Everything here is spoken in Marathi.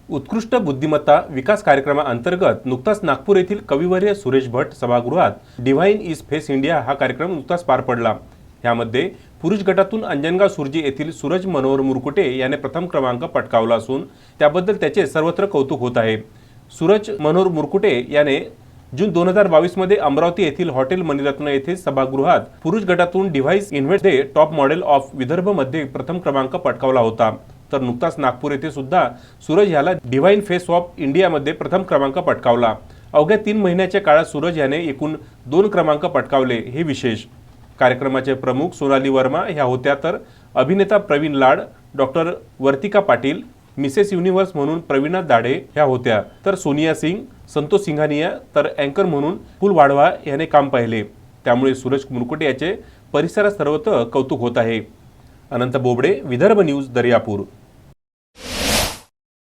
उत्कृष्ट बुद्धिमत्ता विकास कार्यक्रमाअंतर्गत नुकताच नागपूर येथील कविवर्य सुरेश भट सभागृहात डिव्हाइन इज फेस इंडिया हा कार्यक्रम नुकताच पार पडला। यामध्ये पुरुष गटातून अंजनगाव सुर्जी येथील सूरज मनोहर मुरकुटे याने प्रथम क्रमांक पटकावला असून त्याबद्दल त्याचे सर्वत्र कौतुक होत आहे। सूरज मनोहर मुरकुटे याने जून 2022 मध्ये अमरावती येथील हॉटेल मणिरत्न येथे सभागृहात पुरुष गटातून device invest day top model of Vidarbha मध्ये प्रथम क्रमांक पटकावला होता। तर नुकताच नागपूर येथे सुद्धा सूरज याला डिव्हाइन फेस ऑफ इंडिया मध्ये प्रथम क्रमांक पटकावला। अवघ्या 3 महिन्याच्या काळात सूरज याने एकूण 2 क्रमांक पटकावले हे विशेष। कार्यक्रमाचे प्रमुख सोनाली वर्मा ह्या होत्या, तर अभिनेता प्रवीण लाड, डॉक्टर वर्तिका पाटील, मिसेस युनिव्हर्स म्हणून प्रवीणा दाढे ह्या होत्या, तर सोनिया सिंग, संतोष सिंघानिया तर अँकर म्हणून फुल वाढवा याने काम पाहिले। त्यामुळे सूरज मुरकुटे याचे परिसरात सर्वत्र कौतुक होत आहे। अनंत बोबडे, विदर्भ न्यूज, दर्यापूर।